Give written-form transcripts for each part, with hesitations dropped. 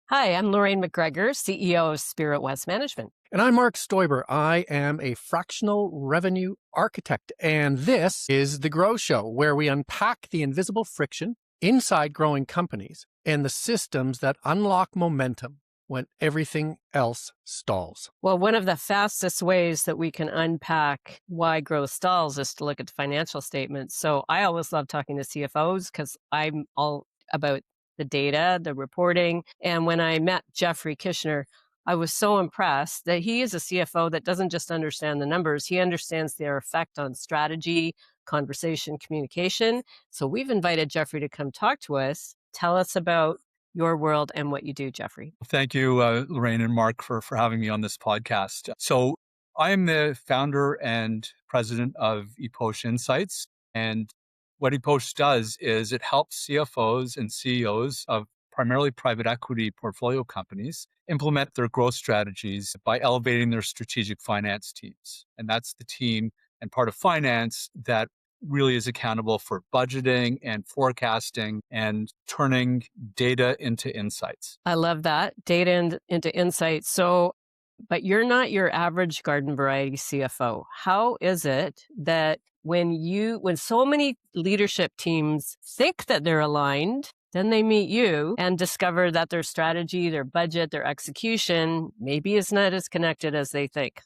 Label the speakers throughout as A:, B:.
A: Hi, I'm Lorraine McGregor, CEO of Spirit West Management.
B: And I'm Mark Stoiber. I am a fractional revenue architect. And this is The Grow Show, where we unpack the invisible friction inside growing companies and the systems that unlock momentum when everything else stalls.
A: Well, one of the fastest ways that we can unpack why growth stalls is to look at the financial statements. So I always love talking to CFOs because I'm all about the data, the reporting. And when I met Jeffrey Kishner, I was so impressed that he is a CFO that doesn't just understand the numbers, he understands their effect on strategy, conversation, communication. So we've invited Jeffrey to come talk to us. Tell us about your world and what you do, Jeffrey.
C: Thank you, Lorraine and Mark, for having me on this podcast. So I am the founder and president of Epoche Insights. And what Epoche does is it helps CFOs and CEOs of primarily private equity portfolio companies implement their growth strategies by elevating their strategic finance teams. And that's the team and part of finance that really is accountable for budgeting and forecasting and turning data into insights.
A: I love that. Data into insights. So, but you're not your average garden variety CFO. How is it that when so many leadership teams think that they're aligned, then they meet you and discover that their strategy, their budget, their execution maybe is not as connected as they think?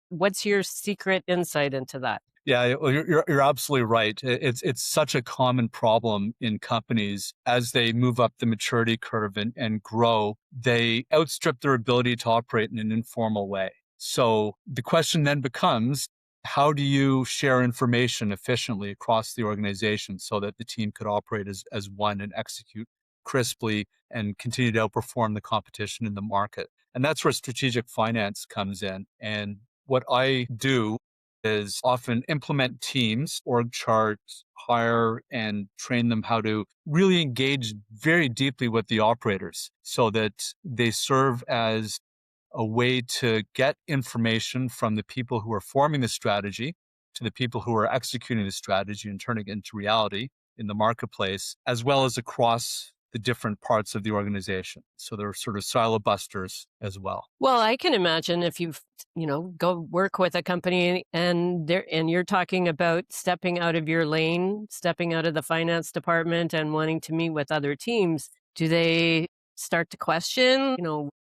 A: What's your secret insight into that?
C: Yeah, well, you're absolutely right. It's such a common problem in companies as they move up the maturity curve and grow. They outstrip their ability to operate in an informal way. So the question then becomes, how do you share information efficiently across the organization so that the team could operate as one and execute crisply and continue to outperform the competition in the market? And that's where strategic finance comes in. And what I do is often implement teams, org charts, hire and train them how to really engage very deeply with the operators so that they serve as a way to get information from the people who are forming the strategy to the people who are executing the strategy and turning it into reality in the marketplace, as well as across the different parts of the organization. So they're sort of silo busters as well.
A: Well, I can imagine if go work with a company and you're talking about stepping out of your lane, stepping out of the finance department and wanting to meet with other teams, do they start to question,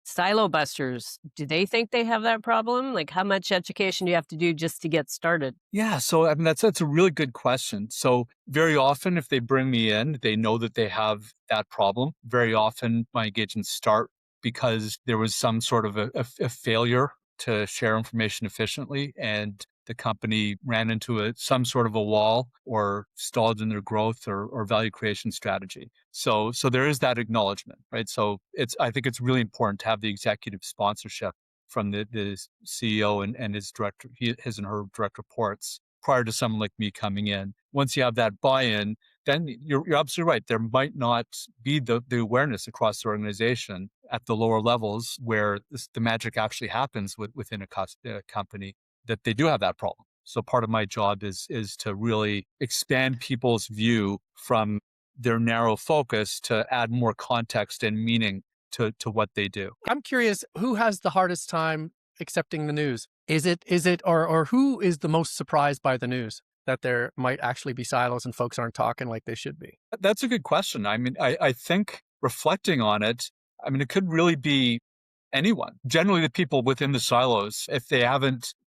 A: silo busters? Do they think they have that problem? Like, how much education do you have to do just to get started?
C: Yeah, so I mean that's a really good question. So very often if they bring me in, they know that they have that problem. Very often my engagements start because there was some sort of a failure to share information efficiently and the company ran into some sort of a wall or stalled in their growth or value creation strategy. So there is that acknowledgement, right? So I think it's really important to have the executive sponsorship from the CEO and his his and her direct reports prior to someone like me coming in. Once you have that buy-in, then you're absolutely right. There might not be the awareness across the organization at the lower levels where the magic actually happens within a company that they do have that problem. So part of my job is to really expand people's view from their narrow focus to add more context and meaning to what they do.
B: I'm curious, who has the hardest time accepting the news? Is it, or who is the most surprised by the news that there might actually be silos and folks aren't talking like they should be?
C: That's a good question. I mean, I think reflecting on it, I mean, it could really be anyone. Generally, the people within the silos, if their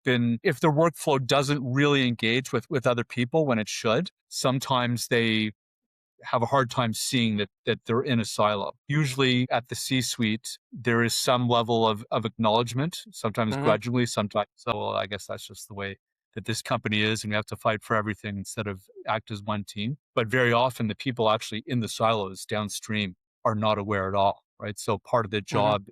C: workflow doesn't really engage with other people when it should, sometimes they have a hard time seeing that they're in a silo. Usually at the C-suite, there is some level of acknowledgement, sometimes grudgingly, sometimes, so well, I guess that's just the way that this company is, and we have to fight for everything instead of act as one team. But very often the people actually in the silos downstream are not aware at all, right? So part of the job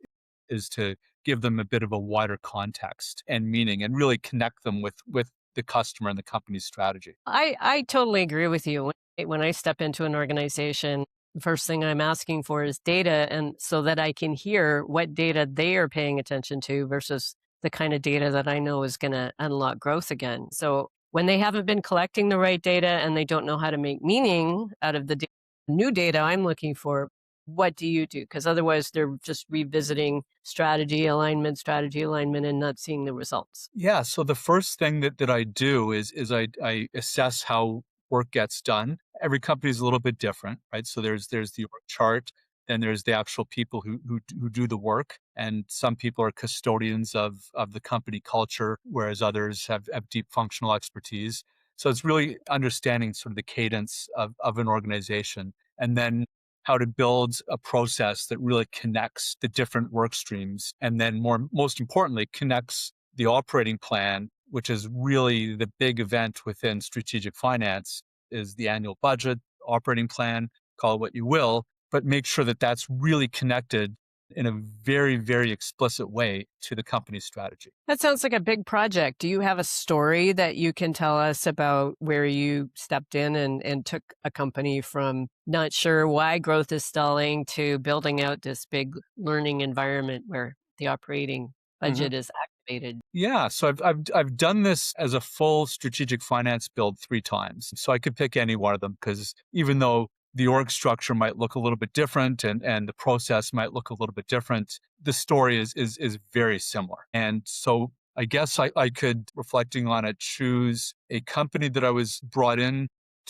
C: is to give them a bit of a wider context and meaning and really connect them with the customer and the company's strategy.
A: I totally agree with you. When I step into an organization, the first thing I'm asking for is data, and so that I can hear what data they are paying attention to versus the kind of data that I know is going to unlock growth again. So when they haven't been collecting the right data and they don't know how to make meaning out of the new data I'm looking for, what do you do? Because otherwise they're just revisiting strategy alignment, and not seeing the results.
C: Yeah. So the first thing that I do is I assess how work gets done. Every company is a little bit different, right? So there's the org chart, then there's the actual people who do the work, and some people are custodians of the company culture, whereas others have deep functional expertise. So it's really understanding sort of the cadence of an organization, and then how to build a process that really connects the different work streams, and then most importantly, connects the operating plan, which is really the big event within strategic finance, is the annual budget, operating plan, call it what you will, but make sure that that's really connected in a very, very explicit way to the company's strategy.
A: That sounds like a big project. Do you have a story that you can tell us about where you stepped in and took a company from not sure why growth is stalling to building out this big learning environment where the operating
B: Mhm.
A: budget is activated?
C: Yeah, so I've done this as a full strategic finance build 3 times. So I could pick any one of them, because even though the org structure might look a little bit different and the process might look a little bit different, the story is very similar. And so I guess I could, reflecting on it, choose a company that I was brought in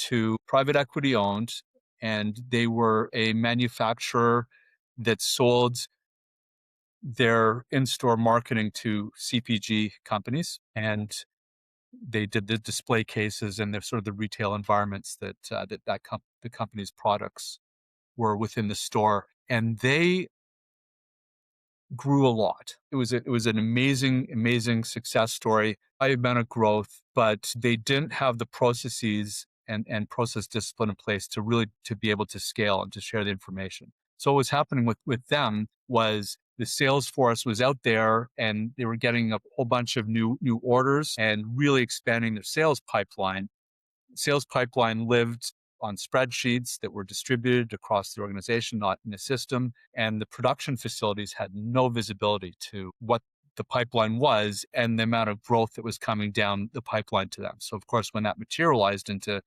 C: to, private equity owned, and they were a manufacturer that sold their in-store marketing to CPG companies, and they did the display cases and the sort of the retail environments the company's products were within the store, and they grew a lot. It was an amazing success story, high amount of growth, but they didn't have the processes and process discipline in place to really to be able to scale and to share the information. So what was happening with them was the sales force was out there and they were getting a whole bunch of new orders and really expanding their sales pipeline lived on spreadsheets that were distributed across the organization, not in a system. And the production facilities had no visibility to what the pipeline was and the amount of growth that was coming down the pipeline to them. So, of course, when that materialized into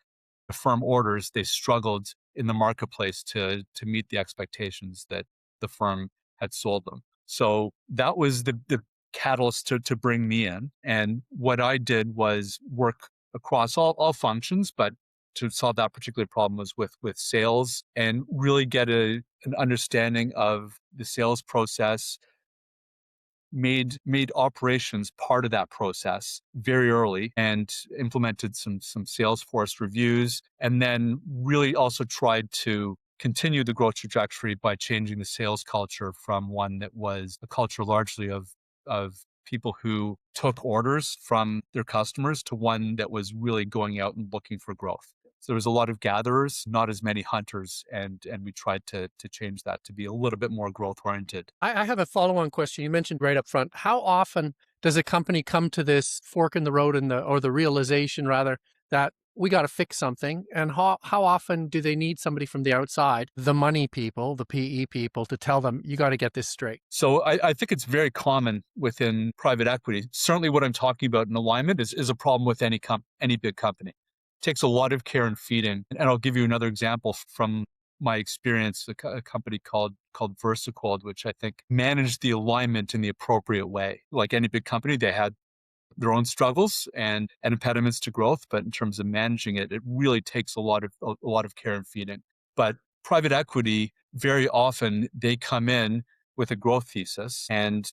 C: firm orders, they struggled in the marketplace to meet the expectations that the firm had sold them. So that was the catalyst to bring me in. And what I did was work across all functions, but to solve that particular problem was with sales, and really get an understanding of the sales process, made operations part of that process very early, and implemented some Salesforce reviews, and then really also tried to continue the growth trajectory by changing the sales culture from one that was a culture largely of people who took orders from their customers to one that was really going out and looking for growth. So there was a lot of gatherers, not as many hunters, and we tried to change that to be a little bit more growth oriented.
B: I have a follow-on question. You mentioned right up front, how often does a company come to this fork in the road or the realization rather that we got to fix something? And how often do they need somebody from the outside, the money people, the PE people, to tell them, you got to get this straight?
C: So I think it's very common within private equity. Certainly what I'm talking about in alignment is a problem with any big company. It takes a lot of care and feeding. And I'll give you another example from my experience, a company called VersaCold, which I think managed the alignment in the appropriate way. Like any big company, they had their own struggles and impediments to growth, but in terms of managing it, it really takes a lot of care and feeding. But private equity, very often they come in with a growth thesis and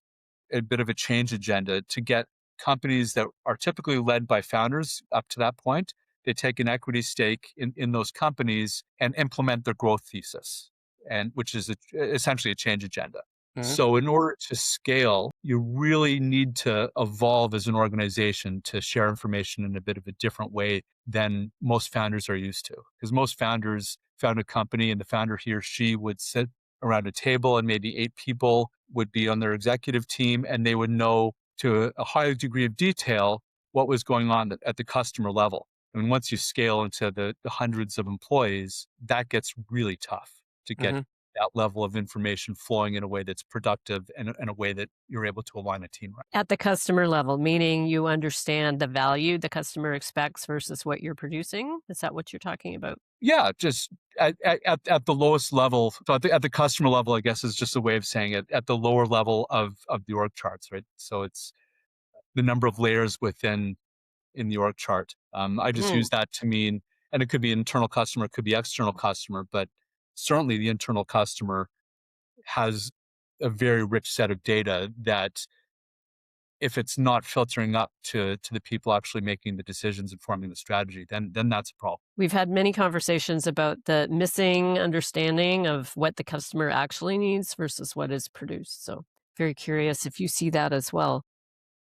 C: a bit of a change agenda to get companies that are typically led by founders up to that point. They take an equity stake in those companies and implement their growth thesis, and which is essentially a change agenda.
B: Mhm.
C: So in order to scale, you really need to evolve as an organization to share information in a bit of a different way than most founders are used to. Because most founders found a company and the founder, he or she, would sit around a table and maybe 8 people would be on their executive team, and they would know to a high degree of detail what was going on at the customer level. And once you scale into the hundreds of employees, that gets really tough to get
B: Mhm.
C: that level of information flowing in a way that's productive and in a way that you're able to align a team right.
A: At the customer level, meaning you understand the value the customer expects versus what you're producing? Is that what you're talking about?
C: Yeah, just at the lowest level. So at the customer level, I guess is just a way of saying it. At the lower level of the org charts, right? So it's the number of layers within in the org chart. I just
A: Mm.
C: use that to mean, and it could be internal customer, it could be external customer, but certainly the internal customer has a very rich set of data that if it's not filtering up to the people actually making the decisions and forming the strategy, then that's a problem.
A: We've had many conversations about the missing understanding of what the customer actually needs versus what is produced. So, very curious if you see that as well.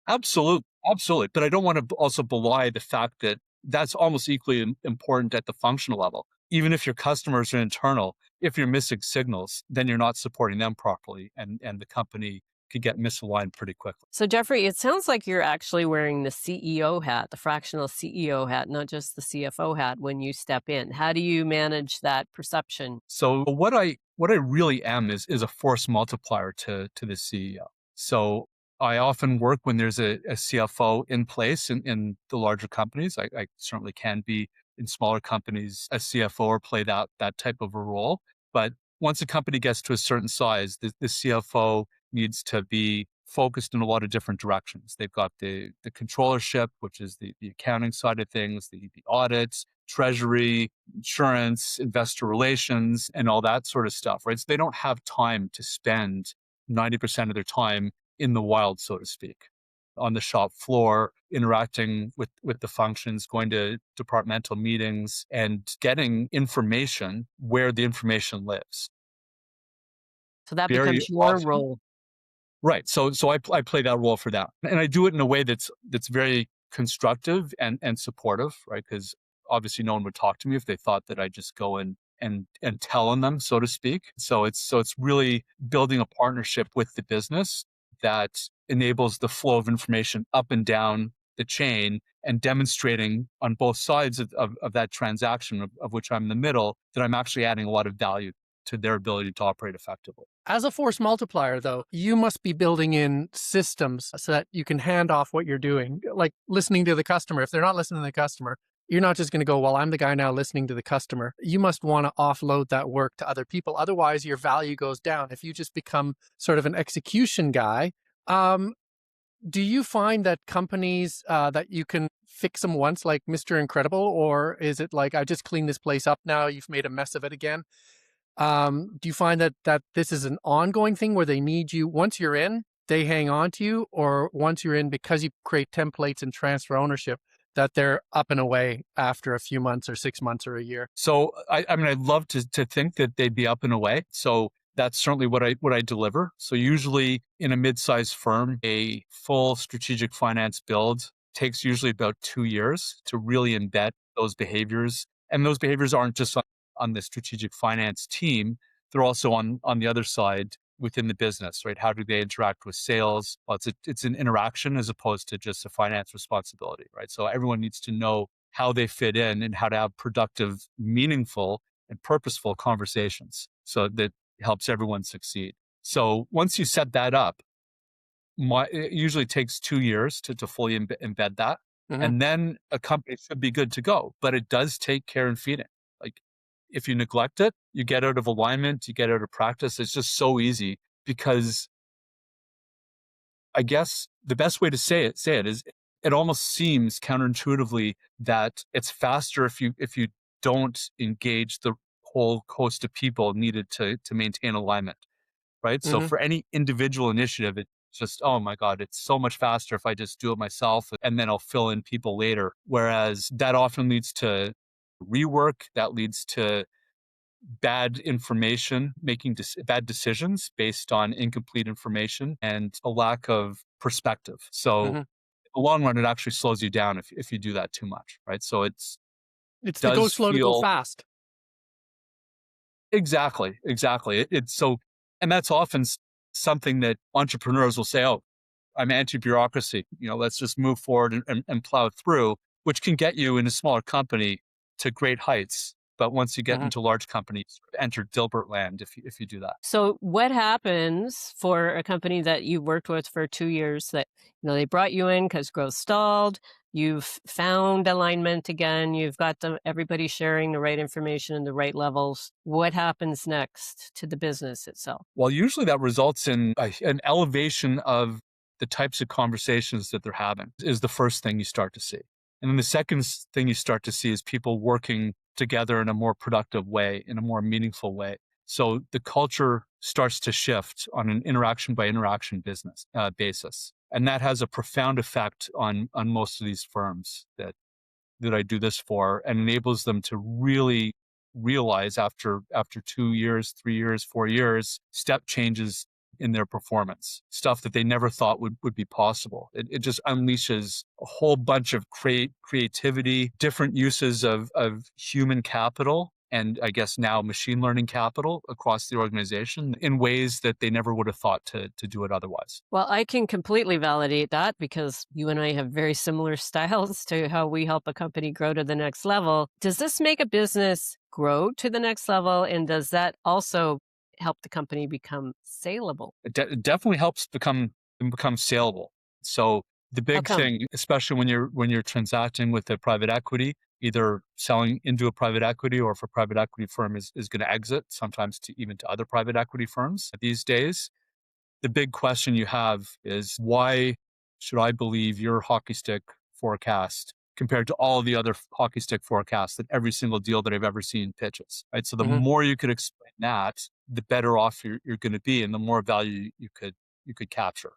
C: Absolutely, absolutely. But I don't want to also belie the fact that that's almost equally important at the functional level. Even if your customers are internal, if you're missing signals, then you're not supporting them properly, and the company could get misaligned pretty quickly.
A: So, Jeffrey, it sounds like you're actually wearing the CEO hat, the fractional CEO hat, not just the CFO hat when you step in. How do you manage that perception?
C: So what I really am is a force multiplier to the CEO. So I often work when there's a CFO in place in the larger companies. I certainly can be in smaller companies a CFO or play that type of a role. But once a company gets to a certain size, the CFO needs to be focused in a lot of different directions. They've got the controllership, which is the accounting side of things, the audits, treasury, insurance, investor relations, and all that sort of stuff, right? So they don't have time to spend 90% of their time in the wild, so to speak, on the shop floor, interacting with the functions, going to departmental meetings, and getting information where the information lives.
A: So, that
C: Very
A: becomes your
C: often,
A: role.
C: right. So I play that role for that. And I do it in a way that's very constructive and supportive, right? Because obviously no one would talk to me if they thought that I just go and tell on them, so to speak. So it's really building a partnership with the business that enables the flow of information up and down the chain and demonstrating on both sides of that transaction of which I'm in the middle, that I'm actually adding a lot of value to their ability to operate effectively.
B: As a force multiplier, though, you must be building in systems so that you can hand off what you're doing, like listening to the customer. If they're not listening to the customer, you're not just going to go, well, I'm the guy now listening to the customer. You must want to offload that work to other people. Otherwise, your value goes down. If you just become sort of an execution guy, um, do you find that companies that you can fix them once, like Mr. Incredible, or is it like, I just cleaned this place up now, you've made a mess of it again? Do you find that this is an ongoing thing where they need you once you're in, they hang on to you, or once you're in, because you create templates and transfer ownership, that they're up and away after a few months or 6 months or a year?
C: So I mean, I'd love to think that they'd be up and away. So that's certainly what I deliver. So usually in a mid-sized firm, a full strategic finance build takes usually about 2 years to really embed those behaviors. And those behaviors aren't just on the strategic finance team; they're also on the other side within the business, right? How do they interact with sales? Well, it's an interaction as opposed to just a finance responsibility, right? So everyone needs to know how they fit in and how to have productive, meaningful, and purposeful conversations so that helps everyone succeed. So once you set that up, it usually takes 2 years to fully embed that.
B: Hmm.
C: And then a company should be good to go. But it does take care and feeding. Like if you neglect it, you get out of alignment, you get out of practice. It's just so easy because I guess the best way to say it is it almost seems counterintuitively that it's faster if you don't engage the whole host of people needed to maintain alignment, right? So
B: Hmm.
C: for any individual initiative, it's just, oh my God, it's so much faster if I just do it myself and then I'll fill in people later. Whereas that often leads to rework, that leads to bad information, making bad decisions based on incomplete information and a lack of perspective. So
B: Hmm.
C: in the long run, it actually slows you down if you do that too much, right? So
B: It's the go
C: does
B: slow to go
C: feel
B: fast.
C: exactly. It's so, and that's often something that entrepreneurs will say, "Oh, I'm anti-bureaucracy. Let's just move forward and plow through," which can get you in a smaller company to great heights. But once you get
B: Mhm.
C: into large companies, enter Dilbert land if you do that.
A: So what happens for a company that you worked with for 2 years that, they brought you in because growth stalled, you've found alignment again, you've got everybody sharing the right information and the right levels. What happens next to the business itself?
C: Well, usually that results in an elevation of the types of conversations that they're having is the first thing you start to see. And then the second thing you start to see is people working together in a more productive way, in a more meaningful way. So the culture starts to shift on an interaction by interaction basis. And that has a profound effect on most of these firms that I do this for, and enables them to really realize after 2 years, 3 years, 4 years, step changes in their performance, stuff that they never thought would be possible. It just unleashes a whole bunch of creativity, different uses of human capital, and I guess now machine learning capital across the organization in ways that they never would have thought to do it otherwise.
A: Well, I can completely validate that because you and I have very similar styles to how we help a company grow to the next level. Does this make a business grow to the next level? And does that also help the company become saleable?
C: It definitely helps become saleable. So the
A: How
C: big
A: come?
C: thing, especially when you're transacting with a private equity, either selling into a private equity or if a private equity firm is going to exit, sometimes even to other private equity firms these days, the big question you have is why should I believe your hockey stick forecast compared to all the other hockey stick forecasts that every single deal that I've ever seen pitches, right? So the
B: Mhm.
C: more you could explain that, the better off you're going to be, and the more value you could capture.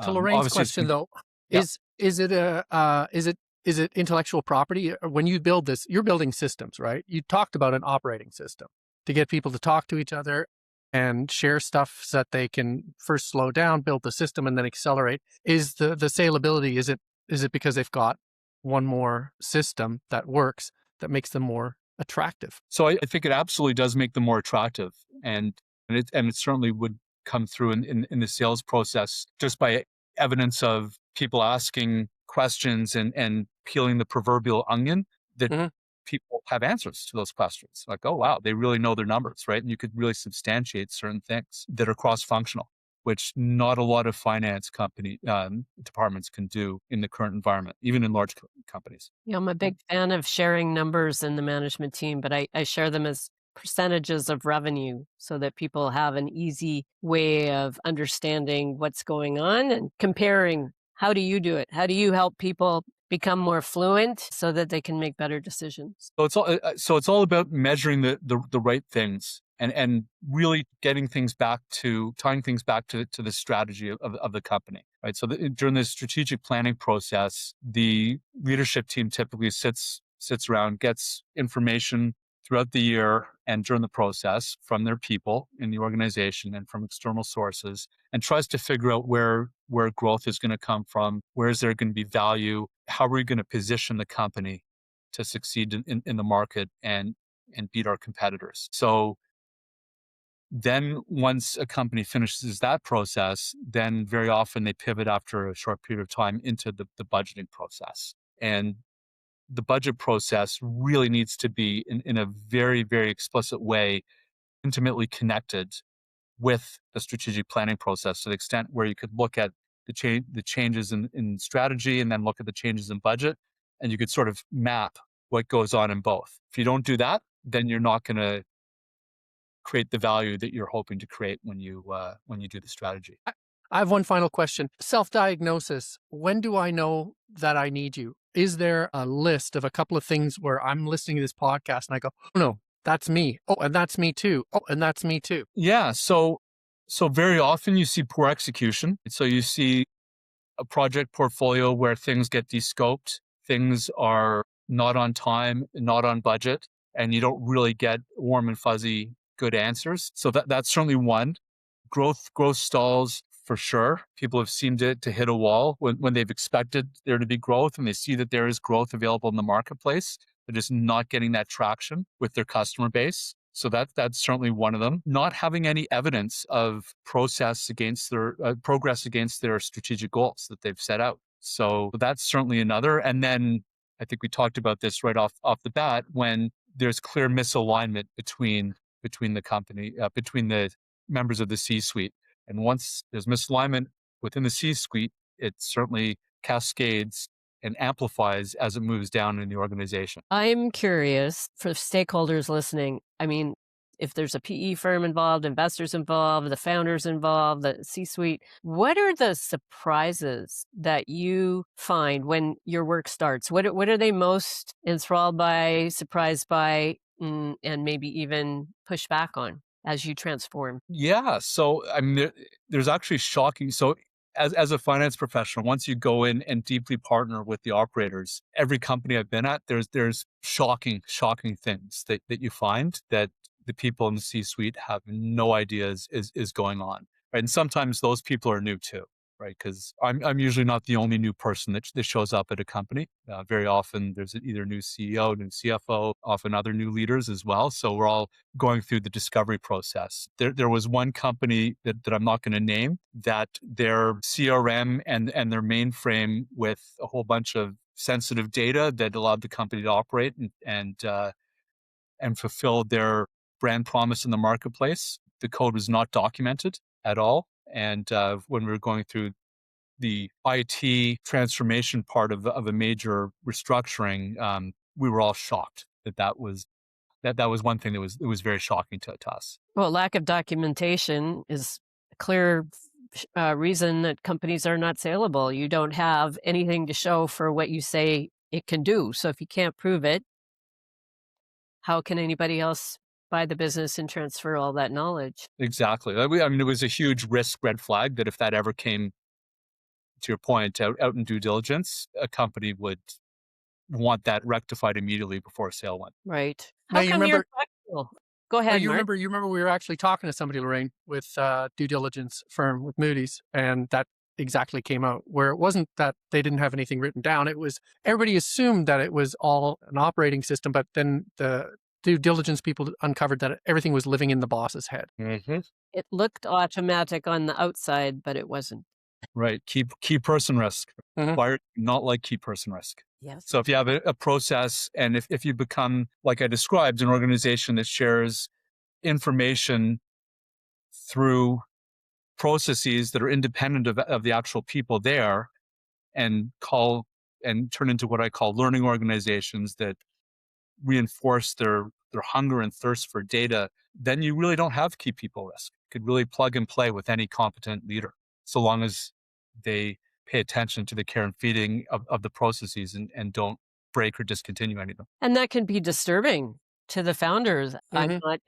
B: To Lorraine's
C: Obviously, it's
B: question,
C: going to,
B: though,
C: yeah.
B: is it intellectual property? When you build this, you're building systems, right? You talked about an operating system to get people to talk to each other and share stuff so that they can first slow down, build the system, and then accelerate. Is the saleability, is it because they've got one more system that works that makes them more attractive?
C: So I think it absolutely does make them more attractive, and it certainly would come through in the sales process just by evidence of people asking questions and peeling the proverbial onion that
B: Hmm.
C: people have answers to those questions. Like, oh wow, they really know their numbers, right? And you could really substantiate certain things that are cross-functional, which not a lot of finance company departments can do in the current environment, even in large companies.
A: I'm a big fan of sharing numbers in the management team, but I share them as percentages of revenue so that people have an easy way of understanding what's going on and comparing. How do you do it? How do you help people become more fluent so that they can make better decisions?
C: So it's all about measuring the right things and really getting things back to tying things back to the strategy of the company, right? So during the strategic planning process, the leadership team typically sits around, gets information throughout the year and during the process from their people in the organization and from external sources, and tries to figure out where growth is going to come from, where is there going to be value, how are we going to position the company to succeed in the market and beat our competitors. So then once a company finishes that process, then very often they pivot after a short period of time into the budgeting process. And the budget process really needs to be in a very, very explicit way, intimately connected with the strategic planning process to the extent where you could look at the changes in strategy and then look at the changes in budget, and you could sort of map what goes on in both. If you don't do that, then you're not going to create the value that you're hoping to create when you do the strategy.
B: I have one final question. Self-diagnosis. When do I know that I need you? Is there a list of a couple of things where I'm listening to this podcast and I go, oh no, that's me. Oh, and that's me too. Oh, and that's me too.
C: Yeah. So very often you see poor execution. So you see a project portfolio where things get descoped, things are not on time, not on budget, and you don't really get warm and fuzzy good answers. So that's certainly one. Growth stalls for sure. People have seemed to hit a wall when they've expected there to be growth and they see that there is growth available in the marketplace. They're just not getting that traction with their customer base. So that's certainly one of them. Not having any evidence of progress against their strategic goals that they've set out. So that's certainly another. And then I think we talked about this right off the bat when there's clear misalignment between the company, between the members of the C-suite. And once there's misalignment within the C-suite, it certainly cascades and amplifies as it moves down in the organization.
A: I'm curious for stakeholders listening. I mean, if there's a PE firm involved, investors involved, the founders involved, the C-suite, what are the surprises that you find when your work starts? What are they most enthralled by, surprised by, and maybe even push back on as you transform?
C: Yeah. So I mean, there's actually shocking. So as a finance professional, once you go in and deeply partner with the operators, every company I've been at, there's shocking things that you find that the people in the C-suite have no idea is going on. Right. And sometimes those people are new too. Right. Because I'm usually not the only new person that shows up at a company. Very often there's either a new CEO, new CFO, often other new leaders as well. So we're all going through the discovery process. There was one company that I'm not going to name that their CRM and their mainframe with a whole bunch of sensitive data that allowed the company to operate and fulfill their brand promise in the marketplace. The code was not documented at all. And when we were going through the IT transformation part of a major restructuring, we were all shocked that was one thing it was very shocking to us.
A: Well, lack of documentation is a clear reason that companies are not saleable. You don't have anything to show for what you say it can do. So if you can't prove it, how can anybody else buy the business and transfer all that knowledge?
C: Exactly. I mean, it was a huge risk red flag that if that ever came, to your point, out in due diligence, a company would want that rectified immediately before a sale went.
A: Right.
B: Now
A: How
B: you
A: come you're
B: remember
A: flexible? Go
B: Well,
A: ahead, Mark.
B: you remember we were actually talking to somebody, Lorraine, with a due diligence firm with Moody's, and that exactly came out where it wasn't that they didn't have anything written down. It was everybody assumed that it was all an operating system, but then the due diligence people uncovered that everything was living in the boss's head.
C: Mm-hmm.
A: It looked automatic on the outside, but it wasn't.
C: Right. Key person risk.
B: Mhm.
C: Why not like key person risk?
A: Yes.
C: So if you have a process and if you become, like I described, an organization that shares information through processes that are independent of the actual people there and turn into what I call learning organizations that reinforce their hunger and thirst for data, then you really don't have key people risk. You could really plug and play with any competent leader, so long as they pay attention to the care and feeding of the processes and don't break or discontinue any of them.
A: And that can be disturbing to the founders. I'm
B: Mhm.
A: not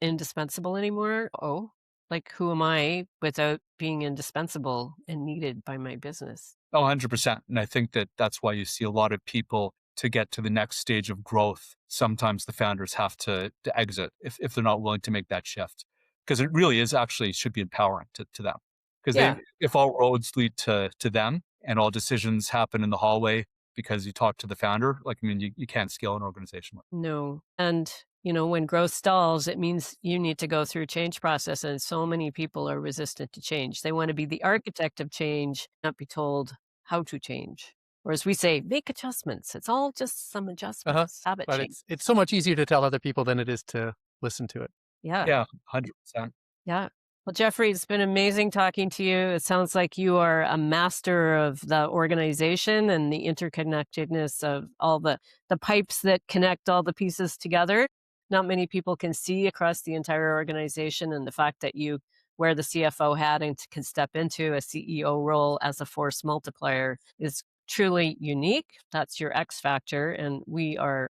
A: indispensable anymore. Oh, like who am I without being indispensable and needed by my business?
C: Oh, 100%. And I think that that's why you see a lot of people to get to the next stage of growth. Sometimes the founders have to exit if they're not willing to make that shift. Because it really is actually should be empowering to them. Because
A: Yeah.
C: if all roads lead to them and all decisions happen in the hallway because you talk to the founder, like, I mean, you can't scale an organization.
A: No. And, when growth stalls, it means you need to go through change process. And so many people are resistant to change. They want to be the architect of change, not be told how to change. Whereas we say, make adjustments. It's all just some
B: Uh-huh.
A: adjustments, habit
B: But
A: change.
B: it's so much easier to tell other people than it is to listen to it.
A: Yeah.
C: Yeah, 100%.
A: Yeah. Well, Jeffrey, it's been amazing talking to you. It sounds like you are a master of the organization and the interconnectedness of all the pipes that connect all the pieces together. Not many people can see across the entire organization, and the fact that you wear the CFO hat and can step into a CEO role as a force multiplier is truly unique. That's your X factor, and we are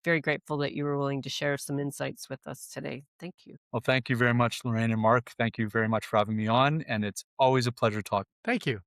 A: very grateful that you were willing to share some insights with us today. Thank you.
C: Well, thank you very much, Lorraine and Mark. Thank you very much for having me on. And it's always a pleasure talking.
B: Thank you.